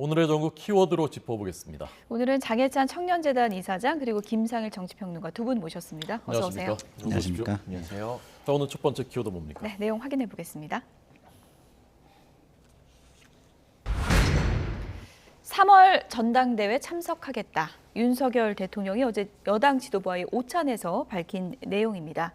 오늘의 전국 키워드로 짚어보겠습니다. 오늘은 장혜찬 청년재단 이사장 그리고 김상일 정치평론가 두 분 모셨습니다. 어서 오세요. 안녕하십니까? 안녕하세요. 자, 오늘 첫 번째 키워드 뭡니까? 네, 내용 확인해 보겠습니다. 3월 전당대회 참석하겠다. 윤석열 대통령이 어제 여당 지도부와의 오찬에서 밝힌 내용입니다.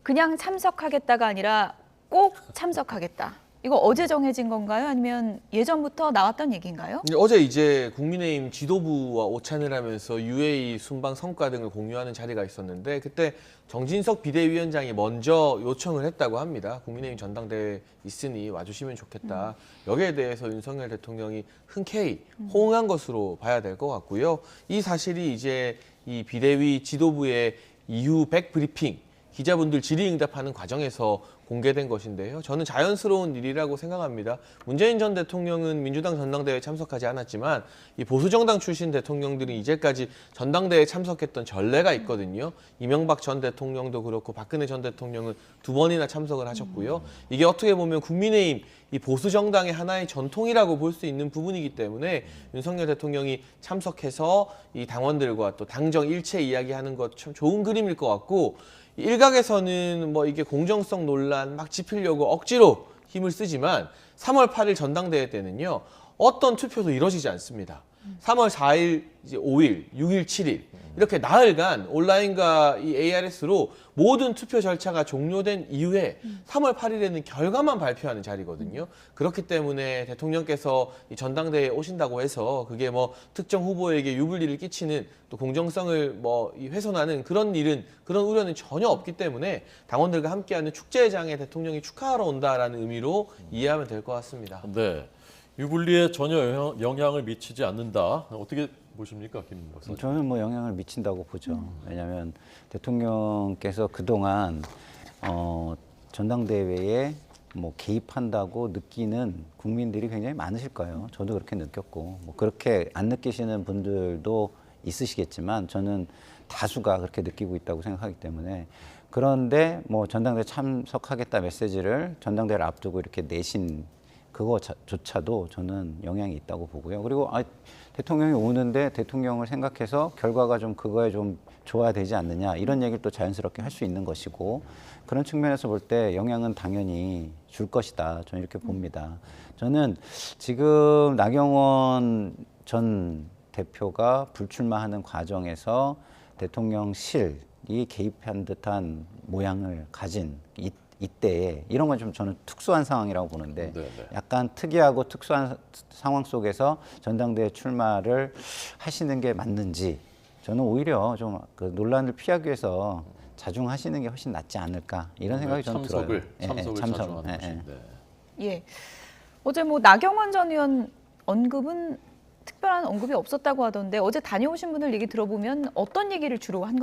그냥 참석하겠다가 아니라 꼭 참석하겠다. 이거 어제 정해진 건가요? 아니면 예전부터 나왔던 얘기인가요? 어제 이제 국민의힘 지도부와 오찬을 하면서 UA 순방 성과 등을 공유하는 자리가 있었는데 그때 정진석 비대위원장이 먼저 요청을 했다고 합니다. 국민의힘 전당대회 있으니 와주시면 좋겠다. 여기에 대해서 윤석열 대통령이 흔쾌히 호응한 것으로 봐야 될 것 같고요. 이 사실이 이제 이 비대위 지도부의 이후 백브리핑 기자분들 질의응답하는 과정에서 공개된 것인데요. 저는 자연스러운 일이라고 생각합니다. 문재인 전 대통령은 민주당 전당대회에 참석하지 않았지만 이 보수정당 출신 대통령들이 이제까지 전당대회에 참석했던 전례가 있거든요. 이명박 전 대통령도 그렇고 박근혜 전 대통령은 2번이나 참석을 하셨고요. 이게 어떻게 보면 국민의힘 이 보수정당의 하나의 전통이라고 볼 수 있는 부분이기 때문에 윤석열 대통령이 참석해서 이 당원들과 또 당정 일체 이야기하는 것 참 좋은 그림일 것 같고 일각에서는 뭐 이게 공정성 논란 막 짚으려고 억지로 힘을 쓰지만 3월 8일 전당대회 때는요. 어떤 투표도 이루어지지 않습니다. 3월 4일, 이제 5일, 6일, 7일 이렇게 나흘간 온라인과 이 ARS로 모든 투표 절차가 종료된 이후에 3월 8일에는 결과만 발표하는 자리거든요. 그렇기 때문에 대통령께서 이 전당대회에 오신다고 해서 그게 뭐 특정 후보에게 유불리를 끼치는 또 공정성을 뭐 훼손하는 그런 일은 그런 우려는 전혀 없기 때문에 당원들과 함께하는 축제장에 대통령이 축하하러 온다라는 의미로 이해하면 될 것 같습니다. 네, 유불리에 전혀 영향을 미치지 않는다. 어떻게 보십니까, 김 박사님? 저는 뭐 영향을 미친다고 보죠. 왜냐하면 대통령께서 그동안 전당대회에 뭐 개입한다고 느끼는 국민들이 굉장히 많으실 거예요. 저도 그렇게 느꼈고 뭐 그렇게 안 느끼시는 분들도 있으시겠지만 저는 다수가 그렇게 느끼고 있다고 생각하기 때문에 그런데 뭐 전당대회 참석하겠다 메시지를 전당대회를 앞두고 이렇게 내신 그거조차도 저는 영향이 있다고 보고요. 그리고 대통령이 오는데 대통령을 생각해서 결과가 좀 그거에 좀 좋아야 되지 않느냐 이런 얘기를 또 자연스럽게 할 수 있는 것이고 그런 측면에서 볼 때 영향은 당연히 줄 것이다. 저는 이렇게 봅니다. 저는 지금 나경원 전 대표가 불출마하는 과정에서 대통령실이 개입한 듯한 모양을 가진 이때에 이런 건 좀 저는 특수한 상황이라고 보는데 약간 특이하고 특수한 상황 속에서 전당대회 출마를 하시는 게 맞는지 저는 오히려 좀 그 논란을 피하기 위해서 자중하시는 게 훨씬 낫지 않을까 이런 생각이 저는 들어요. 참석을 자중하는 것인데. 예. 어제 뭐 나경원 전 의원 언급은 특별한 언급이 없었다고 하던데 어제 다녀오신 분들 얘기 들어보면 어떤 얘기를 주로 한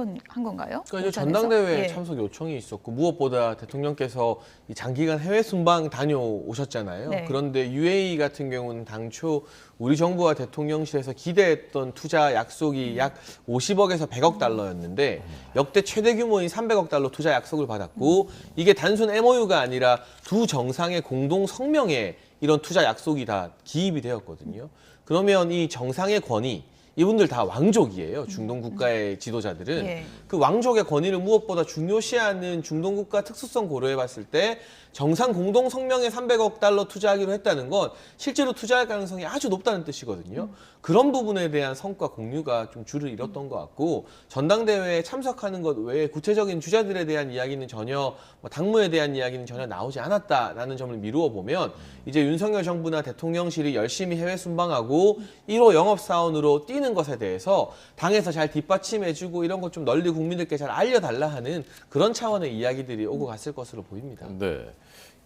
건가요? 그러니까 이제 전당대회 예. 참석 요청이 있었고 무엇보다 대통령께서 이 장기간 해외 순방 다녀오셨잖아요. 네. 그런데 UAE 같은 경우는 당초 우리 정부와 대통령실에서 기대했던 투자 약속이 약 50억에서 100억 달러였는데 역대 최대 규모인 300억 달러 투자 약속을 받았고 이게 단순 MOU가 아니라 두 정상의 공동 성명에 이런 투자 약속이 다 기입이 되었거든요. 그러면 이 정상의 권위, 이분들 다 왕족이에요. 중동 국가의 지도자들은. 예. 그 왕족의 권위를 무엇보다 중요시하는 중동 국가 특수성 고려해 봤을 때 정상 공동 성명에 300억 달러 투자하기로 했다는 건 실제로 투자할 가능성이 아주 높다는 뜻이거든요. 그런 부분에 대한 성과 공유가 좀 줄을 잃었던 것 같고 전당대회에 참석하는 것 외에 구체적인 주자들에 대한 이야기는 전혀 당무에 대한 이야기는 전혀 나오지 않았다라는 점을 미루어 보면 이제 윤석열 정부나 대통령실이 열심히 해외 순방하고 1호 영업사원으로 뛰는 것에 대해서 당에서 잘 뒷받침해주고 이런 것 좀 널리 국민들께 잘 알려달라 하는 그런 차원의 이야기들이 오고 갔을 것으로 보입니다. 네.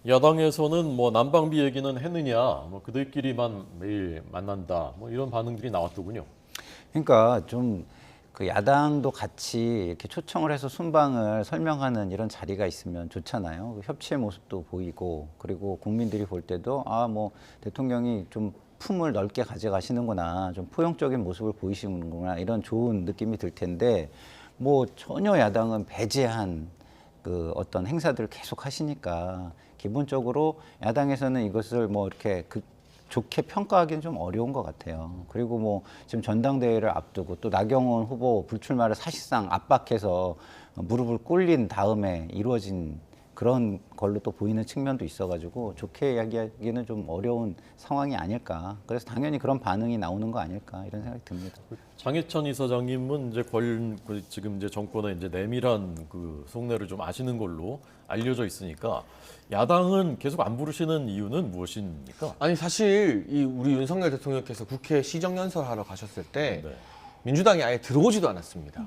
야당에서는 뭐 난방비 얘기는 했느냐, 뭐 그들끼리만 매일 만난다, 뭐 이런 반응들이 나왔더군요. 그러니까 좀 그 야당도 같이 이렇게 초청을 해서 순방을 설명하는 이런 자리가 있으면 좋잖아요. 그 협치의 모습도 보이고 그리고 국민들이 볼 때도 뭐 대통령이 좀 품을 넓게 가져가시는구나, 좀 포용적인 모습을 보이시는구나 이런 좋은 느낌이 들 텐데 뭐 전혀 야당은 배제한 그 어떤 행사들을 계속 하시니까 기본적으로 야당에서는 이것을 뭐 이렇게 좋게 평가하기는 좀 어려운 것 같아요. 그리고 뭐 지금 전당대회를 앞두고 또 나경원 후보 불출마를 사실상 압박해서 무릎을 꿇린 다음에 이루어진 그런 걸로 또 보이는 측면도 있어가지고 좋게 이야기하기는 좀 어려운 상황이 아닐까. 그래서 당연히 그런 반응이 나오는 거 아닐까 이런 생각이 듭니다. 장해찬 이사장님은 이제 지금 이제 정권의 이제 내밀한 그 속내를 좀 아시는 걸로 알려져 있으니까 야당은 계속 안 부르시는 이유는 무엇입니까? 아니 사실 이 우리 윤석열 대통령께서 국회 시정연설하러 가셨을 때 네. 민주당이 아예 들어오지도 않았습니다.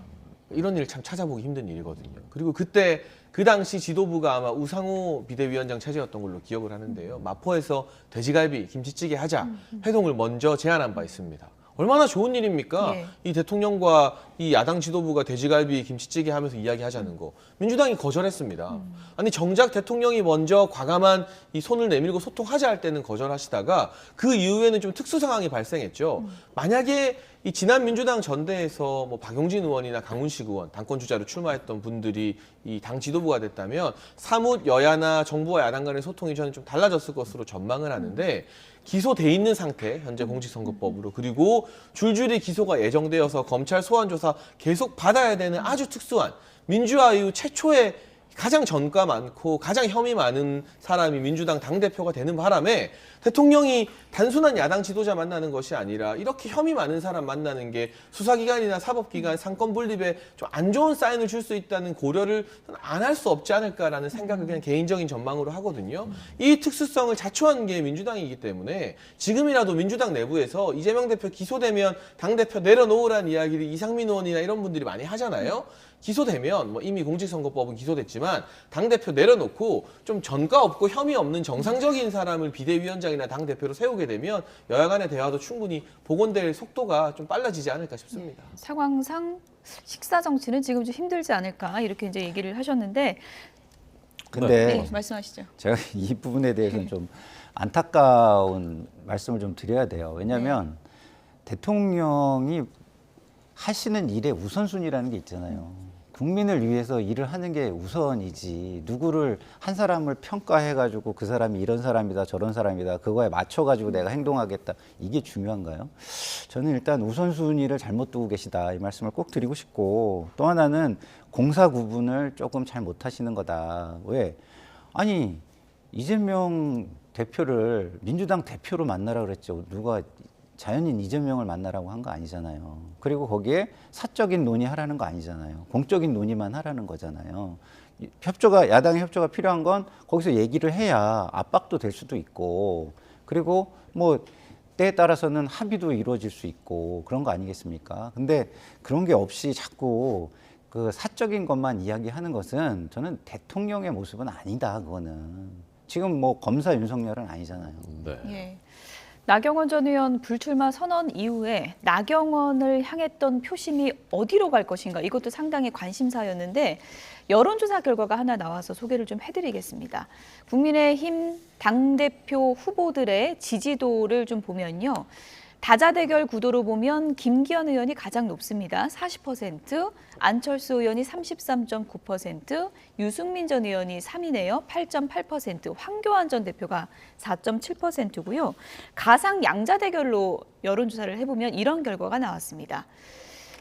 이런 일 참 찾아보기 힘든 일이거든요. 그리고 그때 그 당시 지도부가 아마 우상호 비대위원장 체제였던 걸로 기억을 하는데요. 마포에서 돼지갈비, 김치찌개 하자 회동을 먼저 제안한 바 있습니다. 얼마나 좋은 일입니까? 예. 이 대통령과 이 야당 지도부가 돼지갈비, 김치찌개 하면서 이야기하자는 거. 민주당이 거절했습니다. 아니 정작 대통령이 먼저 과감한 이 손을 내밀고 소통하자 할 때는 거절하시다가 그 이후에는 좀 특수 상황이 발생했죠. 만약에 이 지난 민주당 전대에서 뭐 박용진 의원이나 강훈식 의원 당권 주자로 출마했던 분들이 이 당 지도부가 됐다면 사뭇 여야나 정부와 야당 간의 소통이 저는 좀 달라졌을 것으로 전망을 하는데 기소돼 있는 상태 현재 공직선거법으로 그리고 줄줄이 기소가 예정되어서 검찰 소환 조사 계속 받아야 되는 아주 특수한 민주화 이후 최초의 가장 전과 많고 가장 혐의 많은 사람이 민주당 당대표가 되는 바람에 대통령이 단순한 야당 지도자 만나는 것이 아니라 이렇게 혐의 많은 사람 만나는 게 수사기관이나 사법기관 상권 분립에 좀 안 좋은 사인을 줄 수 있다는 고려를 안 할 수 없지 않을까라는 생각을 그냥 개인적인 전망으로 하거든요. 이 특수성을 자초한 게 민주당이기 때문에 지금이라도 민주당 내부에서 이재명 대표 기소되면 당대표 내려놓으라는 이야기를 이상민 의원이나 이런 분들이 많이 하잖아요. 기소되면 뭐 이미 공직선거법은 기소됐지만 당대표 내려놓고 좀 전과 없고 혐의 없는 정상적인 사람을 비대위원장이나 당대표로 세우게 되면 여야 간의 대화도 충분히 복원될 속도가 좀 빨라지지 않을까 싶습니다. 상황상 식사 정치는 지금 좀 힘들지 않을까 이렇게 이제 얘기를 하셨는데 근데 네, 말씀하시죠. 제가 이 부분에 대해서는 좀 안타까운 말씀을 좀 드려야 돼요. 왜냐하면 대통령이 하시는 일의 우선순위라는 게 있잖아요. 국민을 위해서 일을 하는 게 우선이지 누구를 한 사람을 평가해가지고 그 사람이 이런 사람이다 저런 사람이다 그거에 맞춰가지고 내가 행동하겠다 이게 중요한가요? 저는 일단 우선순위를 잘못 두고 계시다 이 말씀을 꼭 드리고 싶고 또 하나는 공사 구분을 조금 잘 못하시는 거다. 왜? 아니 이재명 대표를 민주당 대표로 만나라 그랬죠. 누가 자연인 이재명을 만나라고 한 거 아니잖아요. 그리고 거기에 사적인 논의하라는 거 아니잖아요. 공적인 논의만 하라는 거잖아요. 협조가 야당의 협조가 필요한 건 거기서 얘기를 해야 압박도 될 수도 있고 그리고 뭐 때에 따라서는 합의도 이루어질 수 있고 그런 거 아니겠습니까? 근데 그런 게 없이 자꾸 그 사적인 것만 이야기하는 것은 저는 대통령의 모습은 아니다. 그거는 지금 뭐 검사 윤석열은 아니잖아요. 네. 예. 나경원 전 의원 불출마 선언 이후에 나경원을 향했던 표심이 어디로 갈 것인가 이것도 상당히 관심사였는데 여론조사 결과가 하나 나와서 소개를 좀 해드리겠습니다. 국민의힘 당대표 후보들의 지지도를 좀 보면요. 다자대결 구도로 보면 김기현 의원이 가장 높습니다. 40%, 안철수 의원이 33.9%, 유승민 전 의원이 3위네요. 8.8%, 황교안 전 대표가 4.7%고요. 가상 양자 대결로 여론조사를 해보면 이런 결과가 나왔습니다.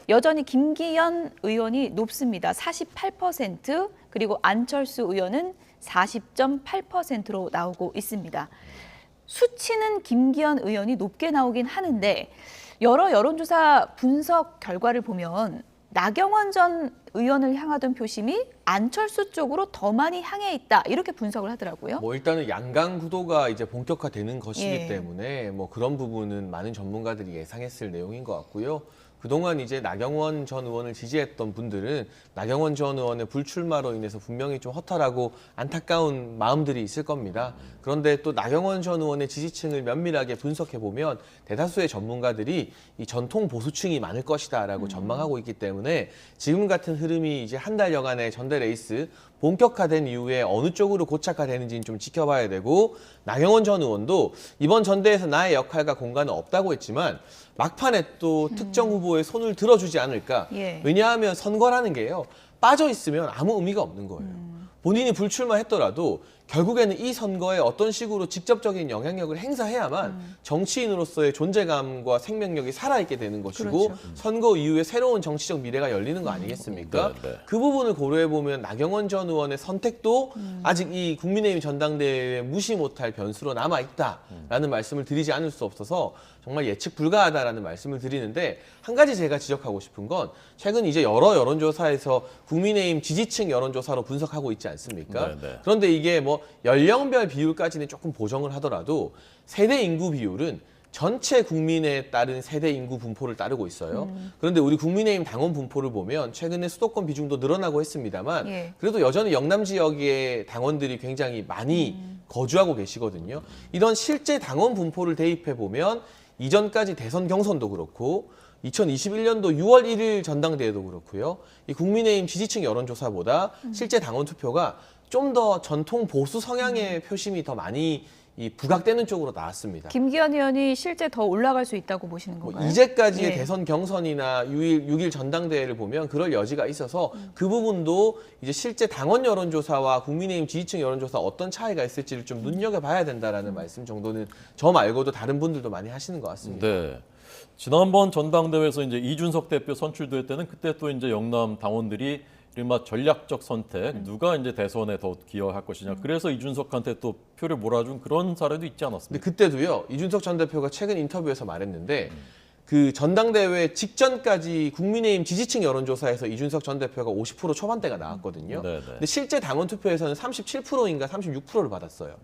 여전히 김기현 의원이 높습니다. 48%, 그리고 안철수 의원은 40.8%로 나오고 있습니다. 수치는 김기현 의원이 높게 나오긴 하는데 여러 여론조사 분석 결과를 보면 나경원 전 의원을 향하던 표심이 안철수 쪽으로 더 많이 향해 있다 이렇게 분석을 하더라고요. 뭐 일단은 양강 구도가 이제 본격화되는 것이기 예. 때문에 뭐 그런 부분은 많은 전문가들이 예상했을 내용인 것 같고요. 그동안 이제 나경원 전 의원을 지지했던 분들은 나경원 전 의원의 불출마로 인해서 분명히 좀 허탈하고 안타까운 마음들이 있을 겁니다. 그런데 또 나경원 전 의원의 지지층을 면밀하게 분석해 보면 대다수의 전문가들이 이 전통 보수층이 많을 것이다라고 전망하고 있기 때문에 지금 같은 흐름이 이제 한 달여간의 전대 레이스 본격화된 이후에 어느 쪽으로 고착화되는지는 좀 지켜봐야 되고 나경원 전 의원도 이번 전대에서 나의 역할과 공간은 없다고 했지만 막판에 또 특정 후보의 손을 들어주지 않을까. 예. 왜냐하면 선거라는 게요. 빠져 있으면 아무 의미가 없는 거예요. 본인이 불출마했더라도 결국에는 이 선거에 어떤 식으로 직접적인 영향력을 행사해야만 정치인으로서의 존재감과 생명력이 살아있게 되는 것이고 그렇죠. 선거 이후에 새로운 정치적 미래가 열리는 거 아니겠습니까? 네, 네. 그 부분을 고려해보면 나경원 전 의원의 선택도 아직 이 국민의힘 전당대회에 무시 못할 변수로 남아있다라는 말씀을 드리지 않을 수 없어서 정말 예측 불가하다라는 말씀을 드리는데 한 가지 제가 지적하고 싶은 건 최근 이제 여러 여론조사에서 국민의힘 지지층 여론조사로 분석하고 있지 않습니까? 네, 네. 그런데 이게 뭐 연령별 비율까지는 조금 보정을 하더라도 세대 인구 비율은 전체 국민에 따른 세대 인구 분포를 따르고 있어요. 그런데 우리 국민의힘 당원 분포를 보면 최근에 수도권 비중도 늘어나고 했습니다만 예. 그래도 여전히 영남 지역의 당원들이 굉장히 많이 거주하고 계시거든요. 이런 실제 당원 분포를 대입해 보면 이전까지 대선 경선도 그렇고 2021년도 6월 1일 전당대회도 그렇고요. 이 국민의힘 지지층 여론조사보다 실제 당원 투표가 좀 더 전통 보수 성향의 표심이 더 많이 이 부각되는 쪽으로 나왔습니다. 김기현 의원이 실제 더 올라갈 수 있다고 보시는 뭐 건가요? 이제까지의 예. 대선 경선이나 6일 전당대회를 보면 그럴 여지가 있어서 그 부분도 이제 실제 당원 여론조사와 국민의힘 지지층 여론조사 어떤 차이가 있을지를 좀 눈여겨봐야 된다라는 말씀 정도는 저 말고도 다른 분들도 많이 하시는 것 같습니다. 네. 지난번 전당대회에서 이제 이준석 대표 선출될 때는 그때 또 이제 영남 당원들이 이른바 전략적 선택, 누가 이제 대선에 더 기여할 것이냐. 그래서 이준석한테 또 표를 몰아준 그런 사례도 있지 근데 않았습니까? 그때도요, 이준석 전 대표가 최근 인터뷰에서 말했는데 그 전당대회 직전까지 국민의힘 지지층 여론조사에서 이준석 전 대표가 50% 초반대가 나왔거든요. 네네. 근데 실제 당원 투표에서는 37%인가 36%를 받았어요.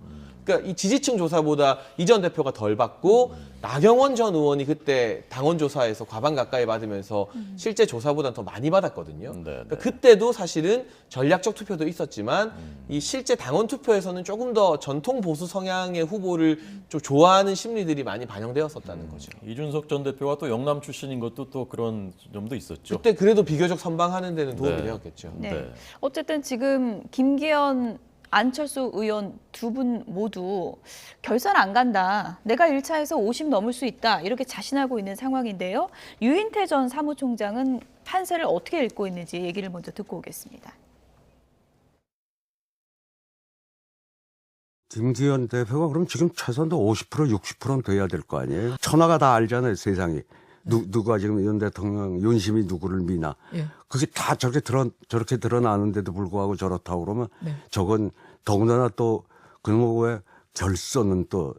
그러니까 이 지지층 조사보다 이 전 대표가 덜 받고 나경원 전 의원이 그때 당원 조사에서 과반 가까이 받으면서 실제 조사보다는 더 많이 받았거든요. 네네. 그러니까 그때도 사실은 전략적 투표도 있었지만 이 실제 당원 투표에서는 조금 더 전통 보수 성향의 후보를 좀 좋아하는 심리들이 많이 반영되었었다는 거죠. 이준석 전 대표가 또 영남 출신인 것도 또 그런 점도 있었죠. 그때 그래도 비교적 선방하는 데는 도움이 네. 되었겠죠. 네. 네. 어쨌든 지금 김기현, 안철수 의원 두 분 모두 결선 안 간다. 내가 1차에서 50 넘을 수 있다. 이렇게 자신하고 있는 상황인데요. 유인태 전 사무총장은 판세를 어떻게 읽고 있는지 얘기를 먼저 듣고 오겠습니다. 김기현 대표가 그럼 지금 최소한도 50% 60%는 돼야 될 거 아니에요? 천하가 다 알잖아요, 세상이. 누가 지금 윤 대통령 윤심이 누구를 미나. 예. 그게 다 저렇게 드러나는데도 불구하고 저렇다고 그러면 네. 저건 더군다나 또 그놈의 결선은 또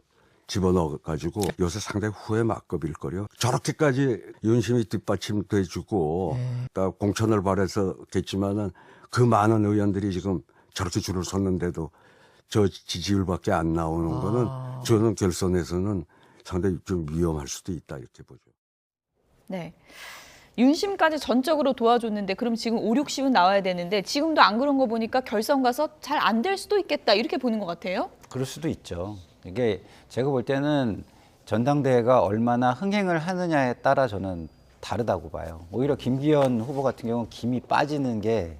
집어넣어가지고 요새 상당히 후회 막급일 거요. 저렇게까지 윤심이 뒷받침돼주고 공천을 바래서겠지만은 그 많은 의원들이 지금 저렇게 줄을 섰는데도 저 지지율밖에 안 나오는 거는 저는 결선에서는 상당히 좀 위험할 수도 있다 이렇게 보죠. 네. 윤심까지 전적으로 도와줬는데 그럼 지금 5, 60은 나와야 되는데 지금도 안 그런 거 보니까 결선 가서 잘 안 될 수도 있겠다 이렇게 보는 것 같아요. 그럴 수도 있죠. 이게 제가 볼 때는 전당대회가 얼마나 흥행을 하느냐에 따라 저는 다르다고 봐요. 오히려 김기현 후보 같은 경우는 김이 빠지는 게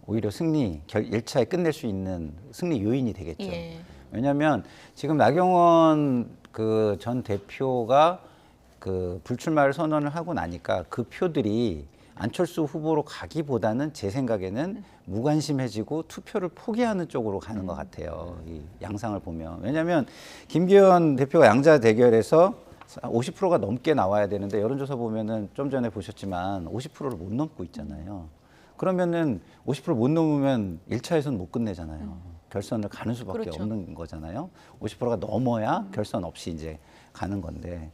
오히려 승리, 1차에 끝낼 수 있는 승리 요인이 되겠죠. 예. 왜냐하면 지금 나경원 그 전 대표가 그 불출마를 선언을 하고 나니까 그 표들이 안철수 후보로 가기보다는 제 생각에는 무관심해지고 투표를 포기하는 쪽으로 가는 것 같아요. 이 양상을 보면. 왜냐하면 김기현 대표가 양자 대결에서 50%가 넘게 나와야 되는데 여론조사 보면은 좀 전에 보셨지만 50%를 못 넘고 있잖아요. 그러면은 50% 못 넘으면 1차에서는 못 끝내잖아요. 결선을 가는 수밖에 그렇죠. 없는 거잖아요. 50%가 넘어야 결선 없이 이제 가는 건데.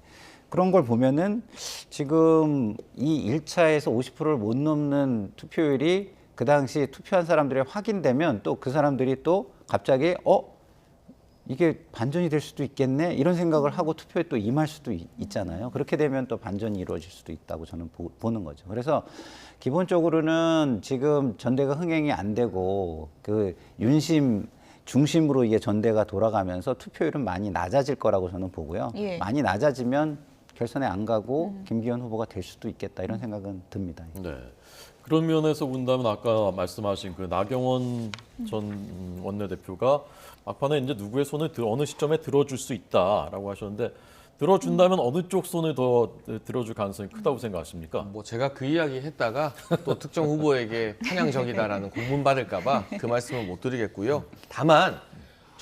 그런 걸 보면은 지금 이 1차에서 50%를 못 넘는 투표율이 그 당시 투표한 사람들이 확인되면 또 그 사람들이 또 갑자기 이게 반전이 될 수도 있겠네 이런 생각을 하고 투표에 또 임할 수도 있잖아요. 그렇게 되면 또 반전이 이루어질 수도 있다고 저는 보는 거죠. 그래서 기본적으로는 지금 전대가 흥행이 안 되고 그 윤심 중심으로 이게 전대가 돌아가면서 투표율은 많이 낮아질 거라고 저는 보고요. 예. 많이 낮아지면 결선에 안 가고 김기현 후보가 될 수도 있겠다 이런 생각은 듭니다. 네. 그런 면에서 본다면 아까 말씀하신 그 나경원 전 원내대표가 막판에 이제 누구의 손을 어느 시점에 들어줄 수 있다라고 하셨는데 들어준다면 어느 쪽 손을 더 들어줄 가능성이 크다고 생각하십니까? 뭐 제가 그 이야기 했다가 또 특정 후보에게 편향적이다라는 공문 받을까 봐 그 말씀은 못 드리겠고요. 다만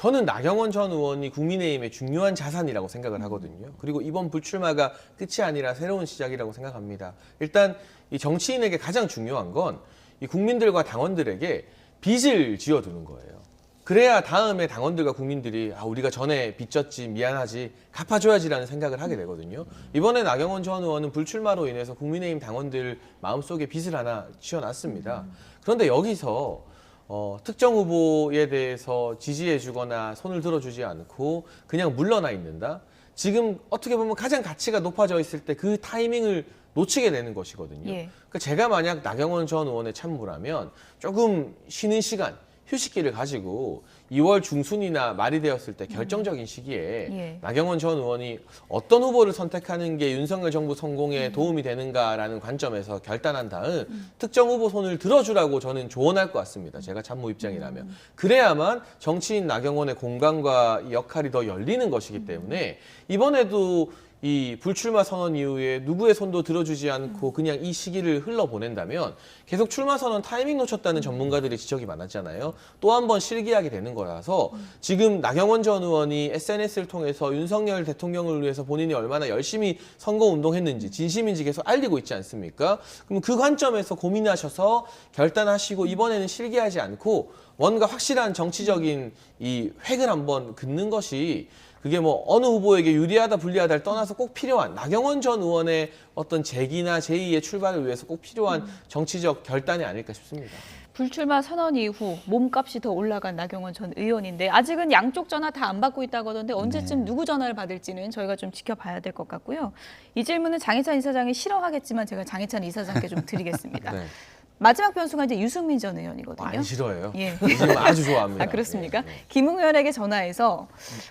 저는 나경원 전 의원이 국민의힘의 중요한 자산이라고 생각을 하거든요. 그리고 이번 불출마가 끝이 아니라 새로운 시작이라고 생각합니다. 일단 이 정치인에게 가장 중요한 건 이 국민들과 당원들에게 빚을 지어두는 거예요. 그래야 다음에 당원들과 국민들이 우리가 전에 빚졌지 미안하지 갚아줘야지라는 생각을 하게 되거든요. 이번에 나경원 전 의원은 불출마로 인해서 국민의힘 당원들 마음속에 빚을 하나 지어놨습니다. 그런데 여기서 특정 후보에 대해서 지지해주거나 손을 들어주지 않고 그냥 물러나 있는다. 지금 어떻게 보면 가장 가치가 높아져 있을 때 그 타이밍을 놓치게 되는 것이거든요. 예. 그러니까 제가 만약 나경원 전 의원의 참모라면 조금 쉬는 시간, 휴식기를 가지고 2월 중순이나 말이 되었을 때 결정적인 시기에 예. 나경원 전 의원이 어떤 후보를 선택하는 게 윤석열 정부 성공에 도움이 되는가라는 관점에서 결단한 다음 특정 후보 손을 들어주라고 저는 조언할 것 같습니다. 제가 참모 입장이라면. 그래야만 정치인 나경원의 공간과 역할이 더 열리는 것이기 때문에 이번에도 이 불출마 선언 이후에 누구의 손도 들어주지 않고 그냥 이 시기를 흘러보낸다면 계속 출마 선언 타이밍 놓쳤다는 전문가들의 지적이 많았잖아요. 또 한 번 실기하게 되는 거라서 지금 나경원 전 의원이 SNS를 통해서 윤석열 대통령을 위해서 본인이 얼마나 열심히 선거운동했는지 진심인지 계속 알리고 있지 않습니까? 그럼 그 관점에서 고민하셔서 결단하시고 이번에는 실기하지 않고 뭔가 확실한 정치적인 이 획을 한번 긋는 것이 그게 뭐 어느 후보에게 유리하다 불리하다를 떠나서 꼭 필요한 나경원 전 의원의 어떤 재기나 제2의 출발을 위해서 꼭 필요한 정치적 결단이 아닐까 싶습니다. 불출마 선언 이후 몸값이 더 올라간 나경원 전 의원인데 아직은 양쪽 전화 다 안 받고 있다고 하던데 언제쯤 누구 전화를 받을지는 저희가 좀 지켜봐야 될 것 같고요. 이 질문은 장해찬 이사장이 싫어하겠지만 제가 장해찬 이사장께 좀 드리겠습니다. 네. 마지막 변수가 이제 유승민 전 의원이거든요. 많이 싫어해요. 예. 요즘 아주 좋아합니다. 아, 그렇습니까? 예, 예. 김웅 의원에게 전화해서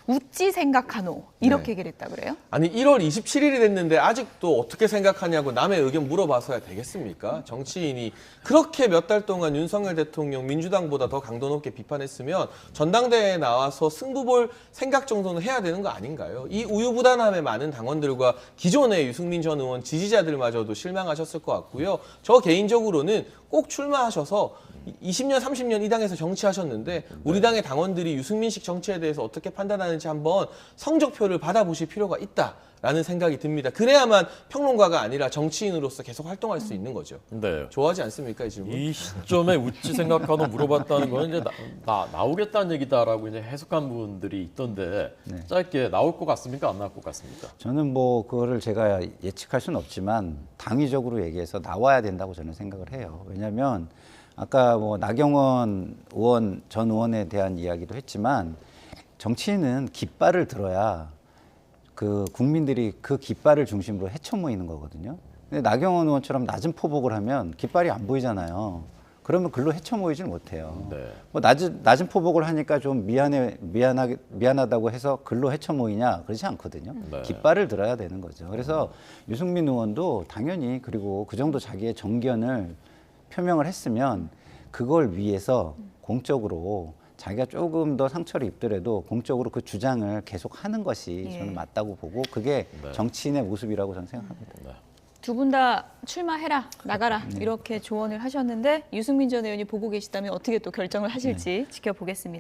웃지 생각하노 이렇게 얘기를 했다 그래요? 아니 1월 27일이 됐는데 아직도 어떻게 생각하냐고 남의 의견 물어봐서야 되겠습니까? 정치인이 그렇게 몇 달 동안 윤석열 대통령 민주당보다 더 강도 높게 비판했으면 전당대회에 나와서 승부 볼 생각 정도는 해야 되는 거 아닌가요? 이 우유부단함에 많은 당원들과 기존의 유승민 전 의원 지지자들마저도 실망하셨을 것 같고요. 저 개인적으로는 꼭 출마하셔서 20년, 30년 이 당에서 정치하셨는데 우리 당의 당원들이 유승민식 정치에 대해서 어떻게 판단하는지 한번 성적표를 받아보실 필요가 있다라는 생각이 듭니다. 그래야만 평론가가 아니라 정치인으로서 계속 활동할 수 있는 거죠. 네. 좋아하지 않습니까, 이 질문? 이 시점에 웃지 생각하노 물어봤다는 거는 이제 나오겠다는 얘기다라고 이제 해석한 분들이 있던데 짧게 나올 것 같습니까? 안 나올 것 같습니까? 저는 뭐 그거를 제가 예측할 수는 없지만 당위적으로 얘기해서 나와야 된다고 저는 생각을 해요. 왜냐하면 아까 뭐 나경원 의원 전 의원에 대한 이야기도 했지만 정치인은 깃발을 들어야 그 국민들이 그 깃발을 중심으로 헤쳐 모이는 거거든요. 근데 나경원 의원처럼 낮은 포복을 하면 깃발이 안 보이잖아요. 그러면 글로 헤쳐 모이지는 못해요. 네. 뭐 낮은 포복을 하니까 좀 미안하다고 해서 글로 헤쳐 모이냐 그러지 않거든요. 네. 깃발을 들어야 되는 거죠. 그래서 유승민 의원도 당연히 그리고 그 정도 자기의 정견을 표명을 했으면 그걸 위해서 공적으로 자기가 조금 더 상처를 입더라도 공적으로 그 주장을 계속 하는 것이 예. 저는 맞다고 보고 그게 네. 정치인의 모습이라고 저는 생각합니다. 두 분 다 출마해라, 나가라 이렇게 조언을 하셨는데 유승민 전 의원이 보고 계시다면 어떻게 또 결정을 하실지 지켜보겠습니다.